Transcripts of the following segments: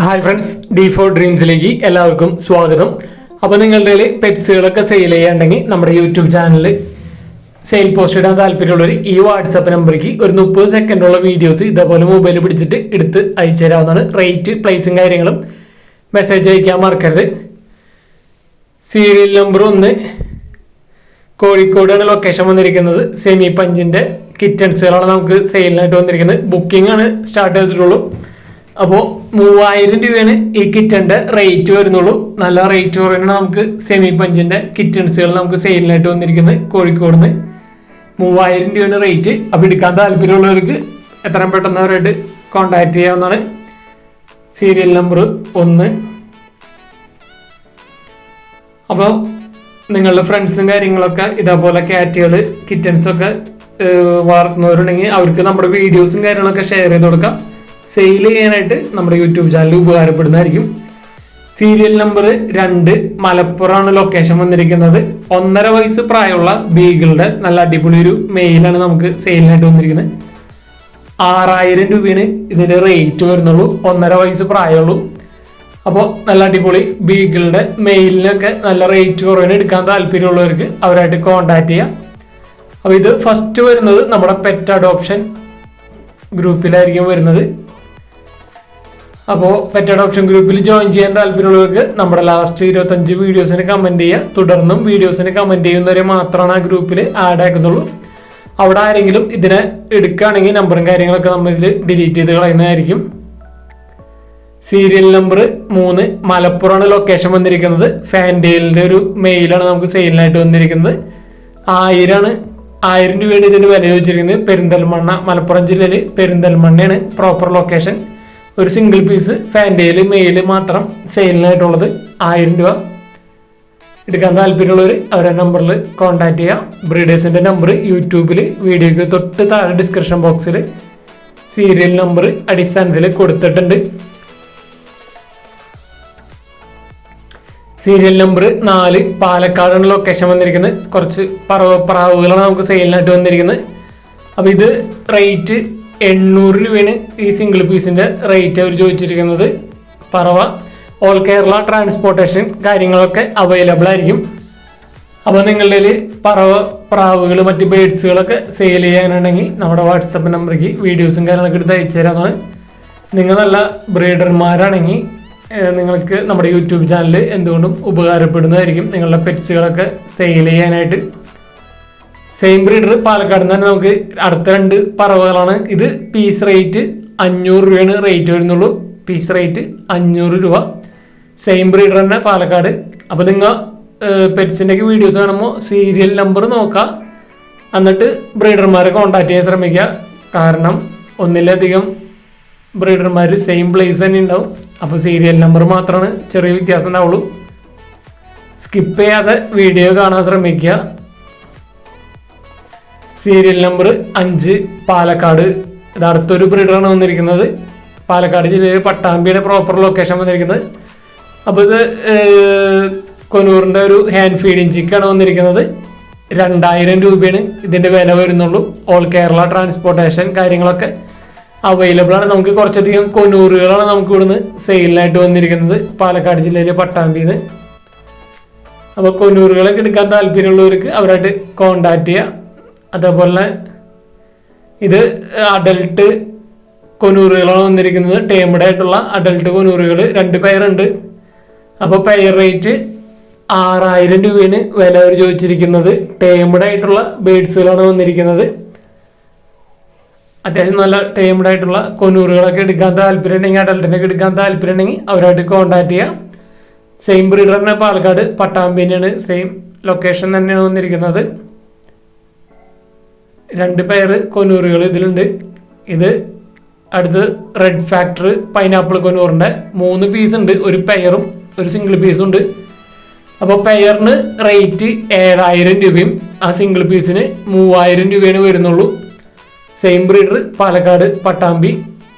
Hi friends, D4 ഡ്രീംസിലേക്ക് എല്ലാവർക്കും സ്വാഗതം. അപ്പോൾ നിങ്ങളുടെ പെറ്റ്സുകളൊക്കെ സെയിൽ ചെയ്യാണ്ടെങ്കിൽ നമ്മുടെ യൂട്യൂബ് ചാനലിൽ സെയിൽ പോസ്റ്റ് ഇടാൻ താല്പര്യമുള്ളവർ ഈ വാട്സാപ്പ് നമ്പറിലേക്ക് ഒരു 30 സെക്കൻഡുള്ള വീഡിയോസ് ഇതേപോലെ മൊബൈൽ പിടിച്ചിട്ട് എടുത്ത് അയച്ചു തരാവുന്നതാണ്. റേറ്റ്, പ്ലേസും കാര്യങ്ങളും മെസ്സേജ് അയക്കാൻ മറക്കരുത്. സീരിയൽ നമ്പർ 1 കോഴിക്കോടാണ് ലൊക്കേഷൻ വന്നിരിക്കുന്നത്. സെമി പഞ്ചിൻ്റെ കിറ്റൻസുകളാണ് നമുക്ക് സെയിലിനായിട്ട് വന്നിരിക്കുന്നത്. ബുക്കിംഗ് ആണ് സ്റ്റാർട്ട് ചെയ്തിട്ടുള്ളൂ. അപ്പോൾ 3000 രൂപയാണ് ഈ കിറ്റൻ്റെ റേറ്റ് വരുന്നുള്ളൂ. നല്ല റേറ്റ് കുറവാണ് നമുക്ക് സെമി പഞ്ചിൻ്റെ കിറ്റൻസുകൾ നമുക്ക് സെയിലിനായിട്ട് വന്നിരിക്കുന്നത്. കോഴിക്കോട് നിന്ന് 3000 രൂപയാണ് റേറ്റ്. അപ്പോൾ എടുക്കാൻ താല്പര്യമുള്ളവർക്ക് എത്രയും പെട്ടെന്ന് അവരായിട്ട് കോൺടാക്ട് ചെയ്യാവുന്നതാണ്. Serial number 1. അപ്പോൾ നിങ്ങളുടെ ഫ്രണ്ട്സും കാര്യങ്ങളൊക്കെ ഇതേപോലെ ക്യാറ്റുകൾ, കിറ്റൻസൊക്കെ വളർത്തുന്നവരുണ്ടെങ്കിൽ അവർക്ക് നമ്മുടെ വീഡിയോസും കാര്യങ്ങളൊക്കെ ഷെയർ ചെയ്ത് കൊടുക്കാം. സെയിൽ ചെയ്യാനായിട്ട് നമ്മുടെ യൂട്യൂബ് ചാനൽ ഉപകാരപ്പെടുന്നതായിരിക്കും. സീരിയൽ നമ്പർ 2 മലപ്പുറമാണ് ലൊക്കേഷൻ വന്നിരിക്കുന്നത്. 1.5 വയസ്സ് പ്രായമുള്ള ബീഗിളുടെ നല്ല അടിപൊളി ഒരു മെയിലാണ് നമുക്ക് സെയിലിനായിട്ട് വന്നിരിക്കുന്നത്. 6000 രൂപയാണ് ഇതിൻ്റെ റേറ്റ് വരുന്നുള്ളൂ. 1.5 വയസ്സ് പ്രായമുള്ളൂ. അപ്പോൾ നല്ല അടിപൊളി ബീഗിളുടെ മെയിലിനൊക്കെ നല്ല റേറ്റ് കുറവിന് എടുക്കാൻ താല്പര്യമുള്ളവർക്ക് അവരായിട്ട് കോൺടാക്ട് ചെയ്യാം. അപ്പോൾ ഇത് ഫസ്റ്റ് വരുന്നത് നമ്മുടെ പെറ്റ് അഡോപ്ഷൻ ഗ്രൂപ്പിലായിരിക്കും വരുന്നത്. അപ്പോൾ പെറ്റ് അഡോപ്ഷൻ ഗ്രൂപ്പിൽ ജോയിൻ ചെയ്യാൻ താല്പര്യമുള്ളവർക്ക് നമ്മുടെ ലാസ്റ്റ് 25 വീഡിയോസിന് കമൻറ്റ് ചെയ്യുക. തുടർന്നും വീഡിയോസിന് കമൻറ്റ് ചെയ്യുന്നവരെ മാത്രമാണ് ആ ഗ്രൂപ്പിൽ ആഡ് ആക്കുന്നുള്ളൂ. അവിടെ ആരെങ്കിലും ഇതിനെ എടുക്കുകയാണെങ്കിൽ നമ്പറും കാര്യങ്ങളൊക്കെ നമ്മൾ ഇതിൽ ഡിലീറ്റ് ചെയ്ത് കളയുന്നതായിരിക്കും. സീരിയൽ നമ്പർ 3 മലപ്പുറമാണ് ലൊക്കേഷൻ വന്നിരിക്കുന്നത്. ഫാൻഡെയിലിൻ്റെ ഒരു മെയിലാണ് നമുക്ക് സെയിലിനായിട്ട് വന്നിരിക്കുന്നത്. 1000 രൂപയാണ് ഇതിന് വില ചോദിച്ചിരിക്കുന്നത്. പെരിന്തൽമണ്ണ, മലപ്പുറം ജില്ലയിൽ പെരിന്തൽമണ്ണയാണ് പ്രോപ്പർ ലൊക്കേഷൻ. ഒരു സിംഗിൾ പീസ് ഫാൻഡെയിൽ മെയിൽ മാത്രം സെയിലിനായിട്ടുള്ളത് 1000 രൂപ. എടുക്കാൻ താല്പര്യമുള്ളവർ അവരുടെ നമ്പറിൽ കോൺടാക്ട് ചെയ്യാം. ബ്രീഡേഴ്സിൻ്റെ നമ്പർ യൂട്യൂബിൽ വീഡിയോയ്ക്ക് തൊട്ട് താഴെ ഡിസ്ക്രിപ്ഷൻ ബോക്സിൽ സീരിയൽ നമ്പർ അടിസ്ഥാനത്തിൽ കൊടുത്തിട്ടുണ്ട്. സീരിയൽ നമ്പർ 4 പാലക്കാടാണ് ലൊക്കേഷൻ വന്നിരിക്കുന്നത്. കുറച്ച് പ്രാവുകളാണ് നമുക്ക് സെയിലിനായിട്ട് വന്നിരിക്കുന്നത്. അപ്പോൾ ഇത് റേറ്റ് 800 രൂപയാണ് ഈ സിംഗിൾ പീസിൻ്റെ റേറ്റ് അവർ ചോദിച്ചിരിക്കുന്നത്. പറവ ഓൾ കേരള ട്രാൻസ്പോർട്ടേഷൻ കാര്യങ്ങളൊക്കെ അവൈലബിൾ ആയിരിക്കും. അപ്പോൾ നിങ്ങളുടെ പ്രാവുകൾ, മറ്റ് ബേഡ്സുകളൊക്കെ സെയിൽ ചെയ്യാനുണ്ടെങ്കിൽ നമ്മുടെ വാട്സപ്പ് നമ്പറിലേക്ക് വീഡിയോസും കാര്യങ്ങളൊക്കെ എടുത്ത് അയച്ചു തരാമെന്നാണ്. നിങ്ങൾ നല്ല ബ്രീഡർമാരാണെങ്കിൽ നിങ്ങൾക്ക് നമ്മുടെ യൂട്യൂബ് ചാനൽ എന്തുകൊണ്ടും ഉപകാരപ്പെടുന്നതായിരിക്കും. നിങ്ങളുടെ പെറ്റ്സുകളൊക്കെ സെയിൽ ചെയ്യാനായിട്ട്. സെയിം ബ്രീഡർ പാലക്കാട് തന്നെ നമുക്ക് അടുത്ത 2 പറവകളാണ്. ഇത് പീസ് റേറ്റ് 500 രൂപയാണ് റേറ്റ് വരുന്നുള്ളൂ. പീസ് റേറ്റ് 500 രൂപ. സെയിം ബ്രീഡർ തന്നെ പാലക്കാട്. അപ്പോൾ നിങ്ങൾ പെറ്റ്സിൻ്റെയൊക്കെ വീഡിയോസ് കാണുമ്പോൾ സീരിയൽ നമ്പർ നോക്കുക. എന്നിട്ട് ബ്രീഡർമാരെ കോൺടാക്ട് ചെയ്യാൻ ശ്രമിക്കുക. കാരണം ഒന്നിലധികം ബ്രീഡർമാർ സെയിം പ്ലേസ് തന്നെ ഉണ്ടാവും. അപ്പോൾ സീരിയൽ നമ്പർ മാത്രമാണ് ചെറിയ വ്യത്യാസം ഉണ്ടാവുള്ളൂ. സ്കിപ്പ് ചെയ്യാതെ വീഡിയോ കാണാൻ ശ്രമിക്കുക. Serial number 5 Palakkad. ഇത് അടുത്തൊരു ബ്രീഡറാണ് വന്നിരിക്കുന്നത്. പാലക്കാട് ജില്ലയിൽ പട്ടാമ്പിയുടെ പ്രോപ്പർ ലൊക്കേഷൻ വന്നിരിക്കുന്നത്. അപ്പോൾ ഇത് കൊനൂറിൻ്റെ ഒരു ഹാൻഡ് ഫീഡിങ് ചിക്കാണ് വന്നിരിക്കുന്നത്. 2000 രൂപയാണ് ഇതിൻ്റെ വില വരുന്നുള്ളൂ. ഓൾ കേരള ട്രാൻസ്പോർട്ടേഷൻ കാര്യങ്ങളൊക്കെ അവൈലബിൾ ആണ്. നമുക്ക് കുറച്ചധികം കൊനൂറുകളാണ് നമുക്ക് ഇവിടുന്ന് സെയിലിനായിട്ട് വന്നിരിക്കുന്നത് പാലക്കാട് ജില്ലയിലെ പട്ടാമ്പിയിൽ നിന്ന്. അപ്പോൾ കൊനൂറുകളൊക്കെ എടുക്കാൻ താല്പര്യമുള്ളവർക്ക് അവരായിട്ട് കോൺടാക്ട് ചെയ്യുക. അതേപോലെ ഇത് അഡൽട്ട് കൊനൂറുകളാണ് വന്നിരിക്കുന്നത്. ടേംഡ് ആയിട്ടുള്ള അഡൽട്ട് കൊനൂറുകൾ 2 പെയറുണ്ട്. അപ്പോൾ പെയർ റേറ്റ് 6000 രൂപയാണ് വില അവർ ചോദിച്ചിരിക്കുന്നത്. ടേംഡ് ആയിട്ടുള്ള ബേഡ്സുകളാണ് വന്നിരിക്കുന്നത്. അത്യാവശ്യം നല്ല ടേംഡ് ആയിട്ടുള്ള കൊനൂറുകളൊക്കെ എടുക്കാൻ താല്പര്യമുണ്ടെങ്കിൽ, അഡൽട്ടിനൊക്കെ എടുക്കാൻ താല്പര്യമുണ്ടെങ്കിൽ അവരായിട്ട് കോൺടാക്ട് ചെയ്യാം. സെയിം ബ്രീഡർ തന്നെ പാലക്കാട് പട്ടാമ്പി തന്നെയാണ്, സെയിം ലൊക്കേഷൻ തന്നെയാണ് വന്നിരിക്കുന്നത്. 2 പെയർ കൊനൂറുകൾ ഇതിലുണ്ട്. ഇത് അടുത്ത് റെഡ് ഫാക്ടർ പൈനാപ്പിൾ കൊനൂറിൻ്റെ 3 പീസ് ഉണ്ട്. ഒരു പെയറും ഒരു സിംഗിൾ പീസും ഉണ്ട്. അപ്പോൾ പെയറിന് റേറ്റ് 7000 രൂപയും ആ സിംഗിൾ പീസിന് 3000 രൂപയാണ് വരുന്നുള്ളൂ. Same breeder Palakkad Pattambi.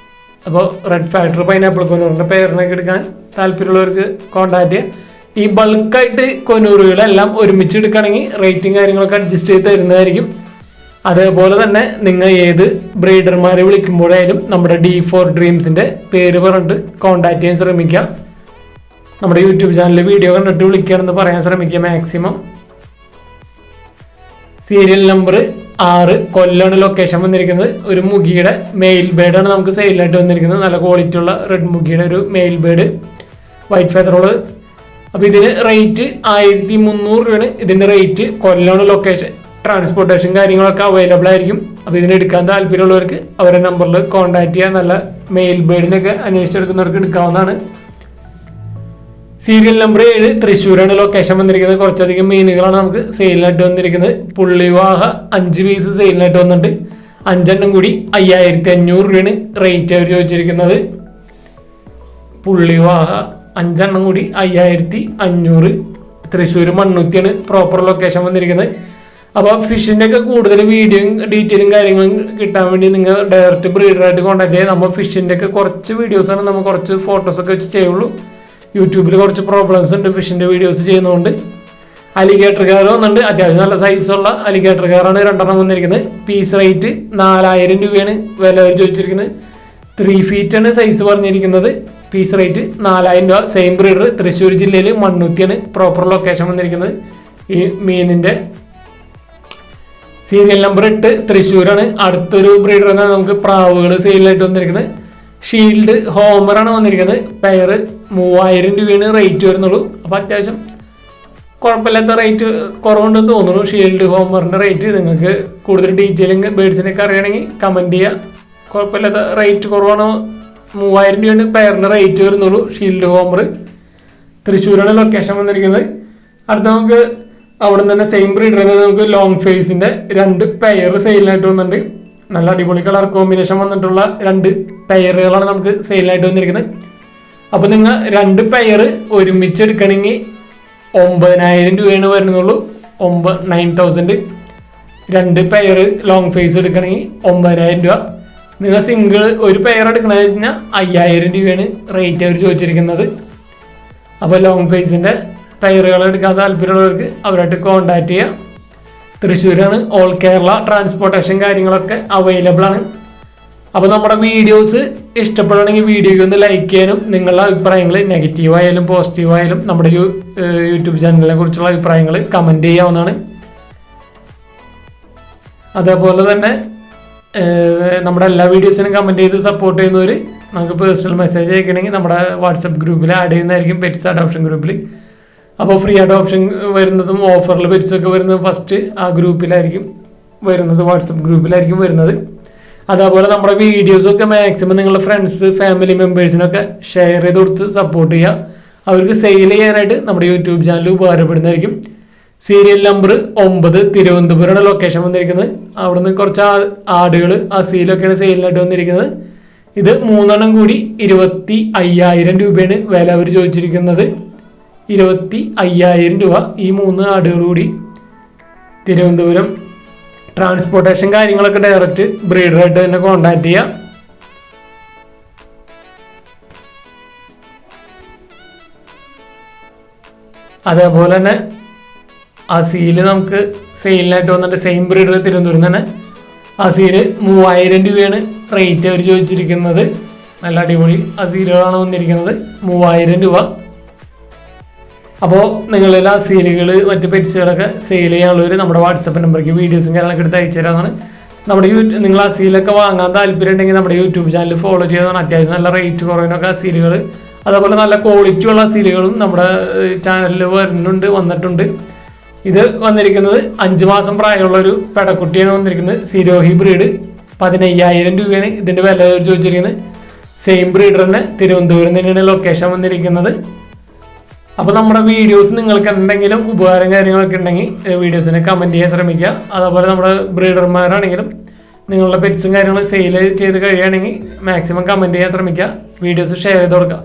അപ്പോൾ റെഡ് ഫാക്ടർ പൈനാപ്പിൾ കൊനൂറിൻ്റെ പെയറിനൊക്കെ എടുക്കാൻ താല്പര്യമുള്ളവർക്ക് കോൺടാക്ട് ചെയ്യാം. ഈ ബൾക്കായിട്ട് കൊനൂറുകളെല്ലാം ഒരുമിച്ച് എടുക്കുകയാണെങ്കിൽ റേറ്റും കാര്യങ്ങളൊക്കെ അഡ്ജസ്റ്റ് ചെയ്ത് തരുന്നതായിരിക്കും. അതേപോലെ തന്നെ നിങ്ങൾ ഏത് ബ്രീഡർമാരെ വിളിക്കുമ്പോഴായാലും നമ്മുടെ D4 ഡ്രീംസിന്റെ പേര് പറഞ്ഞിട്ട് കോൺടാക്ട് ചെയ്യാൻ ശ്രമിക്കുക. നമ്മുടെ യൂട്യൂബ് ചാനലിൽ വീഡിയോ കണ്ടിട്ട് വിളിക്കുകയാണെന്ന് പറയാൻ ശ്രമിക്കുക മാക്സിമം. സീരിയൽ നമ്പർ 6 കൊല്ലാണ് ലൊക്കേഷൻ വന്നിരിക്കുന്നത്. ഒരു മുഗിയുടെ മെയിൽ ബേഡാണ് നമുക്ക് സെയിലായിട്ട് വന്നിരിക്കുന്നത്. നല്ല ക്വാളിറ്റി ഉള്ള റെഡ് മുഗിയുടെ ഒരു മെയിൽ ബേഡ് വൈറ്റ് ഫെദറോള്. അപ്പോൾ ഇതിന് റേറ്റ് 1300 രൂപയാണ് ഇതിൻ്റെ റേറ്റ്. കൊല്ലാണ് ലൊക്കേഷൻ, ട്രാൻസ്പോർട്ടേഷൻ കാര്യങ്ങളൊക്കെ അവൈലബിൾ ആയിരിക്കും. അപ്പോൾ ഇതിനെടുക്കാൻ താല്പര്യമുള്ളവർക്ക് അവരുടെ നമ്പറിൽ കോൺടാക്ട് ചെയ്യാൻ. നല്ല മെയിൽ ബേഡിനൊക്കെ അന്വേഷിച്ചെടുക്കുന്നവർക്ക് എടുക്കാവുന്നതാണ്. സീരിയൽ നമ്പർ 7 തൃശ്ശൂരാണ് ലൊക്കേഷൻ വന്നിരിക്കുന്നത്. കുറച്ചധികം മീനുകളാണ് നമുക്ക് സെയിലിനായിട്ട് വന്നിരിക്കുന്നത്. പുള്ളിവാഹ 5 പീസ് സെയിലിനായിട്ട് വന്നിട്ട് 5 എണ്ണം കൂടി 5500 രൂപയാണ് റേറ്റ് അവർ ചോദിച്ചിരിക്കുന്നത്. പുള്ളിവാഹ 5 എണ്ണം കൂടി 5500. തൃശ്ശൂർ മണ്ണുത്തിയാണ് പ്രോപ്പർ ലൊക്കേഷൻ വന്നിരിക്കുന്നത്. അപ്പോൾ ഫിഷിൻ്റെ ഒക്കെ കൂടുതൽ വീഡിയോയും ഡീറ്റെയിലും കാര്യങ്ങളും കിട്ടാൻ വേണ്ടി നിങ്ങൾ ഡയറക്റ്റ് ബ്രീഡറായിട്ട് കോൺടാക്ട് ചെയ്യുക. നമ്മൾ ഫിഷിൻ്റെ ഒക്കെ കുറച്ച് വീഡിയോസാണ് നമ്മൾ കുറച്ച് ഫോട്ടോസൊക്കെ വെച്ച് ചെയ്യുള്ളൂ. യൂട്യൂബിൽ കുറച്ച് പ്രോബ്ലംസ് ഉണ്ട് ഫിഷിൻ്റെ വീഡിയോസ് ചെയ്യുന്നതുകൊണ്ട്. അലിഗേറ്റർ കെയർ വന്നിട്ടുണ്ട്. അത്യാവശ്യം നല്ല സൈസുള്ള അലിഗേറ്റർ കെയറാണ് 2 എണ്ണം വന്നിരിക്കുന്നത്. പീസ് റേറ്റ് 4000 രൂപയാണ് വില ചോദിച്ചിരിക്കുന്നത്. 3 ഫീറ്റാണ് സൈസ് പറഞ്ഞിരിക്കുന്നത്. പീസ് റേറ്റ് 4000 രൂപ. സെയിം ബ്രീഡർ തൃശ്ശൂർ ജില്ലയിൽ മണ്ണുത്തിയാണ് പ്രോപ്പർ ലൊക്കേഷൻ വന്നിരിക്കുന്നത്. ഈ മീനിൻ്റെ സീരിയൽ നമ്പർ 8 തൃശ്ശൂരാണ്. അടുത്തൊരു ബ്രീഡർ എന്നാണ് നമുക്ക് പ്രാവുകൾ സെയിലായിട്ട് വന്നിരിക്കുന്നത്. ഷീൽഡ് ഹോമറാണ് വന്നിരിക്കുന്നത്. പെയർ 3000 രൂപയാണ് റേറ്റ് വരുന്നുള്ളൂ. അപ്പോൾ അത്യാവശ്യം കുഴപ്പമില്ലാത്ത റേറ്റ് കുറവുണ്ടെന്ന് തോന്നുന്നു ഷീൽഡ് ഹോമറിൻ്റെ റേറ്റ്. നിങ്ങൾക്ക് കൂടുതൽ ഡീറ്റെയിലിംഗ് ബേഡ്സിനൊക്കെ അറിയണമെങ്കിൽ കമൻറ്റ് ചെയ്യുക. കുഴപ്പമില്ലാത്ത റേറ്റ് കുറവാണ്. 3000 രൂപയാണ് പെയറിൻ്റെ റേറ്റ് വരുന്നുള്ളൂ. ഷീൽഡ് ഹോമർ തൃശ്ശൂരാണ് ലൊക്കേഷൻ വന്നിരിക്കുന്നത്. അടുത്ത നമുക്ക് അവിടെ നിന്ന് തന്നെ സെയിം ബ്രീഡറിൽ നിന്ന് നമുക്ക് ലോങ് ഫേസിൻ്റെ 2 പെയർ സെയിലിനായിട്ട് വന്നിട്ടുണ്ട്. നല്ല അടിപൊളി കളർ കോമ്പിനേഷൻ വന്നിട്ടുള്ള 2 പെയറുകളാണ് നമുക്ക് സെയിലായിട്ട് വന്നിരിക്കുന്നത്. അപ്പോൾ നിങ്ങൾ 2 പെയർ ഒരുമിച്ച് എടുക്കണമെങ്കിൽ 9000 രൂപയാണ് വരുന്നുള്ളൂ. 9000. 2 പെയർ ലോങ് ഫേസ് എടുക്കണമെങ്കിൽ 9000 രൂപ. നിങ്ങൾ സിംഗിൾ ഒരു പെയർ എടുക്കണമെന്ന് വെച്ച് കഴിഞ്ഞാൽ 5000 രൂപയാണ് റേറ്റ് അവർ ചോദിച്ചിരിക്കുന്നത്. അപ്പോൾ ലോങ് ഫേസിൻ്റെ പെയറുകൾ എടുക്കാൻ താല്പര്യമുള്ളവർക്ക് അവരായിട്ട് കോൺടാക്ട് ചെയ്യാം. തൃശ്ശൂരാണ്. ഓൾ കേരള ട്രാൻസ്പോർട്ടേഷൻ കാര്യങ്ങളൊക്കെ അവൈലബിൾ ആണ്. അപ്പോൾ നമ്മുടെ വീഡിയോസ് ഇഷ്ടപ്പെടുകയാണെങ്കിൽ വീഡിയോയ്ക്ക് ഒന്ന് ലൈക്ക് ചെയ്യാനും നിങ്ങളുടെ അഭിപ്രായങ്ങൾ നെഗറ്റീവായാലും പോസിറ്റീവായാലും നമ്മുടെ യൂട്യൂബ് ചാനലിനെ കുറിച്ചുള്ള അഭിപ്രായങ്ങൾ കമൻറ്റ് ചെയ്യാവുന്നതാണ്. അതേപോലെ തന്നെ നമ്മുടെ എല്ലാ വീഡിയോസിനും കമൻറ്റ് ചെയ്ത് സപ്പോർട്ട് ചെയ്യുന്നവർ നമുക്ക് പേഴ്സണൽ മെസ്സേജ് അയക്കണമെങ്കിൽ നമ്മുടെ വാട്സപ്പ് ഗ്രൂപ്പിൽ ആഡ് ചെയ്യുന്നതായിരിക്കും, പെറ്റ്സ് അഡോപ്ഷൻ ഗ്രൂപ്പിൽ. അപ്പോൾ ഫ്രീ അഡോപ്ഷൻ വരുന്നതും ഓഫറിൽ പെറ്റ്സൊക്കെ വരുന്നതും ഫസ്റ്റ് ആ ഗ്രൂപ്പിലായിരിക്കും വരുന്നത്, വാട്സപ്പ് ഗ്രൂപ്പിലായിരിക്കും വരുന്നത്. അതേപോലെ നമ്മുടെ വീഡിയോസൊക്കെ മാക്സിമം നിങ്ങളുടെ ഫ്രണ്ട്സ് ഫാമിലി മെമ്പേഴ്സിനൊക്കെ ഷെയർ ചെയ്ത് കൊടുത്ത് സപ്പോർട്ട് ചെയ്യുക. അവർക്ക് സെയിൽ ചെയ്യാനായിട്ട് നമ്മുടെ യൂട്യൂബ് ചാനൽ ഉപകാരപ്പെടുന്നതായിരിക്കും. സീരിയൽ നമ്പർ 9 തിരുവനന്തപുരമാണ് ലൊക്കേഷൻ വന്നിരിക്കുന്നത്. അവിടുന്ന് കുറച്ച് ആടുകൾ അസീലൊക്കെയാണ് സെയിലിനായിട്ട് വന്നിരിക്കുന്നത്. ഇത് 3 എണ്ണം കൂടി 25,000 രൂപയാണ് വില അവർ ചോദിച്ചിരിക്കുന്നത്. 25,000 രൂപ ഈ 3 ആടുകൾ കൂടി. തിരുവനന്തപുരം. ട്രാൻസ്പോർട്ടേഷൻ കാര്യങ്ങളൊക്കെ ഡയറക്റ്റ് ബ്രീഡറായിട്ട് തന്നെ കോൺടാക്ട് ചെയ്യുക. അതേപോലെ തന്നെ അസീല് നമുക്ക് സെയിലിനായിട്ട് വന്നിട്ട് സെയിം ബ്രീഡർ തിരുവനന്തപുരം തന്നെ. അസീല് 3000 രൂപയാണ് റേറ്റ് അവർ ചോദിച്ചിരിക്കുന്നത്. നല്ല അടിപൊളി അസീലുകളാണ് വന്നിരിക്കുന്നത്. 3000 രൂപ. അപ്പോൾ നിങ്ങളെല്ലാം അസീലുകൾ മറ്റ് പെറ്റ്സുകളൊക്കെ സെയിൽ ചെയ്യാനുള്ളവർ നമ്മുടെ വാട്സപ്പ് നമ്പർക്ക് വീഡിയോസും കാര്യങ്ങളൊക്കെ എടുത്ത് അയച്ചു തരാമെന്നാണ്. നമ്മുടെ നിങ്ങൾ അസീലൊക്കെ വാങ്ങാൻ താല്പര്യം ഉണ്ടെങ്കിൽ നമ്മുടെ യൂട്യൂബ് ചാനൽ ഫോളോ ചെയ്തതാണ്. അത്യാവശ്യം നല്ല റേറ്റ് കുറവിനൊക്കെ അസീലുകൾ, അതേപോലെ നല്ല ക്വാളിറ്റി ഉള്ള അസീലുകളും നമ്മുടെ ചാനലിൽ വന്നിട്ടുണ്ട്. ഇത് വന്നിരിക്കുന്നത് 5 മാസം പ്രായമുള്ള ഒരു പെടക്കുട്ടിയാണ് വന്നിരിക്കുന്നത്. സിരോഹി ബ്രീഡ്. 15,000 രൂപയാണ് ഇതിൻ്റെ വില ചോദിച്ചിരിക്കുന്നത്. സെയിം ബ്രീഡർ തന്നെ തിരുവനന്തപുരം തന്നെയാണ് ലൊക്കേഷൻ വന്നിരിക്കുന്നത്. അപ്പോൾ നമ്മുടെ വീഡിയോസ് നിങ്ങൾക്ക് എന്തെങ്കിലും ഉപകാരം കാര്യങ്ങളൊക്കെ ഉണ്ടെങ്കിൽ വീഡിയോസിനെ കമൻറ്റ് ചെയ്യാൻ ശ്രമിക്കുക. അതേപോലെ നമ്മുടെ ബ്രീഡർമാരാണെങ്കിലും നിങ്ങളുടെ പെറ്റ്സും കാര്യങ്ങളും സെയിൽ ചെയ്ത് കഴിയുകയാണെങ്കിൽ മാക്സിമം കമൻറ്റ് ചെയ്യാൻ ശ്രമിക്കുക. വീഡിയോസ് ഷെയർ ചെയ്ത് കൊടുക്കുക.